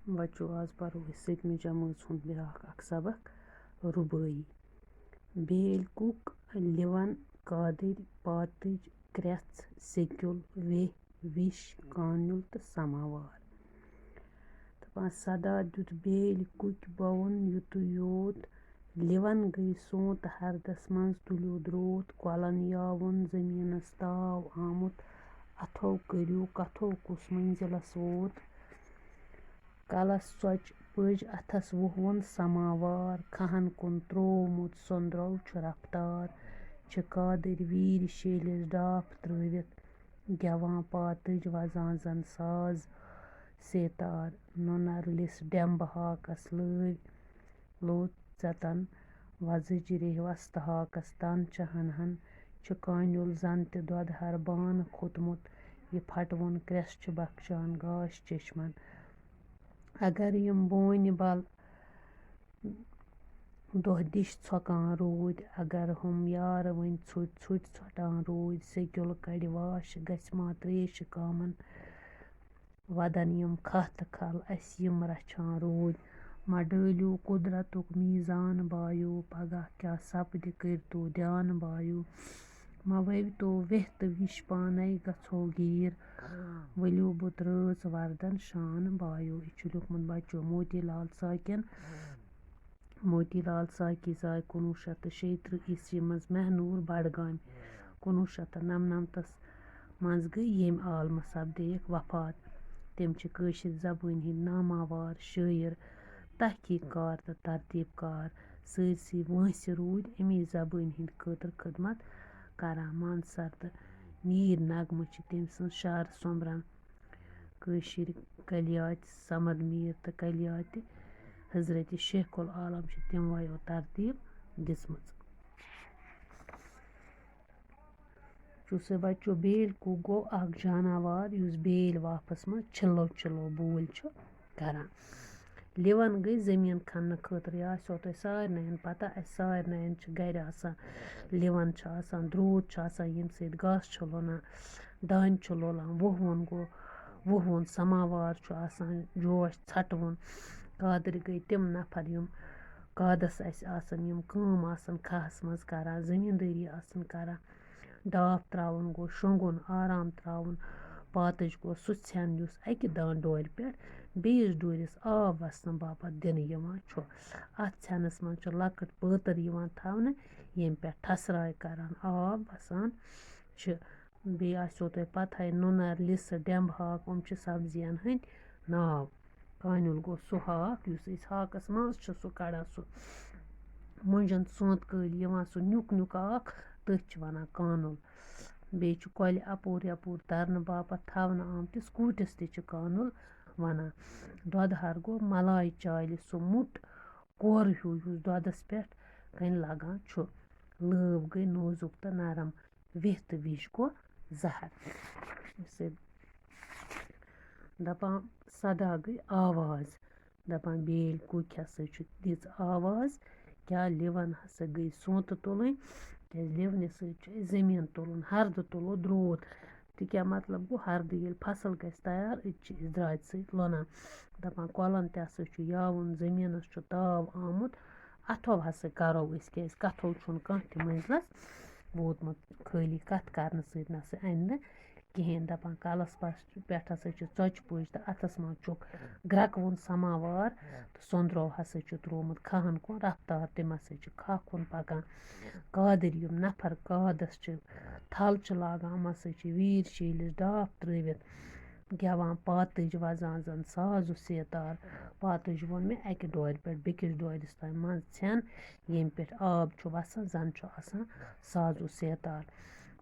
बच्चों आज परो सतमी जमात हुंद ब्याख अख सबक रुबाई। बेल कुक लिवन कादर पातज क्रेच सेक्युल वेह विश कानुल तो समावार। दपान सदा दुत बेल कुक बवन युत योत लिवन गई सोत हरदस मंज तुल्यो द्रोत कलन यावन जमीनस ताव आमुत अथो करियो कथो कुस मंजिलस वोत कलस सोच पज अथस वुहवन समावार खहन कुन त्रोमुत सोंद्रव छु रफ्तार छ कादर वीर शेलिस डाफ त्रवित गेवां पातज वजान जन साज सेतार नुनर लिस डेम्ब हाकस लोत जतन वजज रेह वस्त हाकस तन छ हनहन छ कानुल जन ते दोधहर बान खोतमुत ये फटवन क्रेस छ बख्शान गाश चश्मन अगर यम बोन बल दोह दिश छकान रूद अगर हम यार वन छुट छुट छटान रूद सेक्युल कड़ वाश गस्मा त्रेश कामन वदन यम खत खल अस यम रछान रूद मडलियो कुदरतुक मीजान बायो पगह क्या सपद करतो ध्यान बायो मवतो वेह तो विश पाने गो गिर वलियो बुत रच वर्दन शान बायो। यह लिखमुत बच्चों मोतीलाल साकिन। मोतीलाल साकी जाय 1936 ईस्वी मज महनूर बडगाम 1999 मज गई येम आलम सपदेक वफात। तम कशीर जबान हिंद नामावार शायर तहकीककार तो तरतीबकार सरसी वंस रूद अमी जबान हिंद खतर खदमत करान मानसर तो मीर नगम तम सज शार सोम्बरान कशीर कलियात समद मीर तो कलियात हजरत शेखुल आलम तमवायो तरतीब दिसमच। चूसे बच्चों बेल कुक गो अख जानवर युस बेल वापस मज चिल्लो चिल्लो बोल करान। लिवन गई जमीन खनन खतर यह आसो तुह सारन पता अस सारन गर आसान लिवन द्रोत यम सत घास लुनान दान लोलान वुहवन समावार जोश छटवन कादर गई तम नफर यम कादस यम काम खहस मज करान जमींदारी करान डाफ त्रावन गो शोंगुन आराम त्रावन पातज गो सु छन युस अकि दान डोर पे बेस डोरिस आब वसन बापत दिन अत छनस मज लकट पतर थवन यम पे ठसराय करान आब वसान बे आसो तुह पता नुनर लिस डेम्ब हाक सब्जियन हंद नाव। कानुल गो सु हाक युस हाकस मज सु कड़ान सु मुंजन सोंत कल सु न्युक न्युक हाक तथ वनान कानुल। बे कोल अपोर यपोर तरन बापत थवन आमतिस कूटिस ते कानुल वनान। दोधहर गो मलाई चाल सु मुट कोर हूँ युस दोधस पे कन लगान लव गई नोजुक तो नरम वेह तो विश गो जहर। दपान सदा गई आवाज दपान बेल कुक हसा दिज आवाज क्या लिवन हसा गई सोत तुलन क्या लिवन जमीन तुलन हरद तुलो द्रोत तो क्या मतलब गो हरद ये फसल गस तैयार अस द्राज सत लुनान दपान कलन तसा यावन जमीनस ताव आमुत अथो हसा करो क्या कथो छुन कह त मंजिलस वोतमुत खाली कथ कर सत नसा अन कहें दपान कलस पे हसा चोच पज तो अथस मज ग्रकवन समावार तो सोंद्रो हसा त्रोमुत खहन कुन रफ्तार तम हसा खा कुन पकान कादर यम नफर कादस थल लागान हसा वीर शेलिस डाफ त्रवित गेवान पातज वजान जन साजु सेतार पातज वोन मे अकि डोर पे बेकिस डोरिस तान मज छन यम पे आब वसान जन आसान साजु सेतार।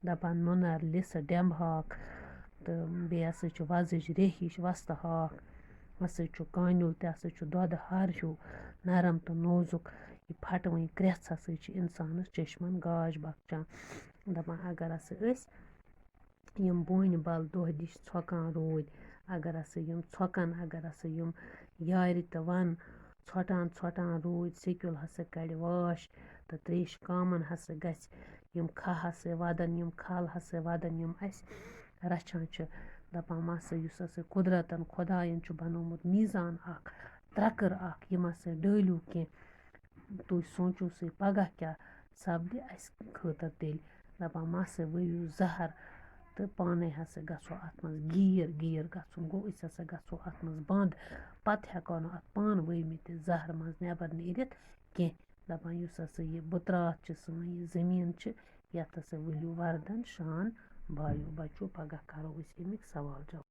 दपान नुनर लिस डेम्ब हाक तो बे हसा वजज रेह हिश वस्त हाक हसा कानुल तसा दोध हर हूँ नरम तो नोजुक यह फटवन क्रेच हसा इंसानस चश्मन गाश बख्शान। दपान अगर हसा यम बोन बल दोह दिश छकान रूद अगर हसा यम छकन अगर हसा यम यार तो वन छोटान छोटान रूद सेक्युल हसा कड़ वाश तो त्रेश कामन हसा गस यम ख हसा वदन यम खल हसा वदन यम अस रछान دَپان مَسا یُس ہسا قُدرَتَن خۄدایَن چھُ بَنومُت میٖزان اَکھ ترٛکٕر اَکھ یہِ مَسا ڈٲلیوٗ کینٛہہ تُہۍ سونٛچِو سُے پَگاہ کیٛاہ سَپدِ اَسہِ خٲطرٕ تیٚلہِ دَپان مَسا ؤیِو زَہر تہٕ پانَے ہسا گژھو اَتھ منٛز گیٖر گژھُن گوٚو أسۍ ہسا گژھو اَتھ منٛز بنٛد پَتہٕ ہٮ۪کو نہٕ اَتھ پانہٕ ؤیمٕتہِ زَہر منٛز نٮ۪بر نیٖرِتھ کینٛہہ دَپان یُس ہسا یہِ بُترات چھِ سٲنۍ یہِ زٔمیٖن چھِ یَتھ ہسا ؤلِو وَردَن شان بایو بَچو پَگاہ کَرو أسۍ اَمِکۍ سوال جواب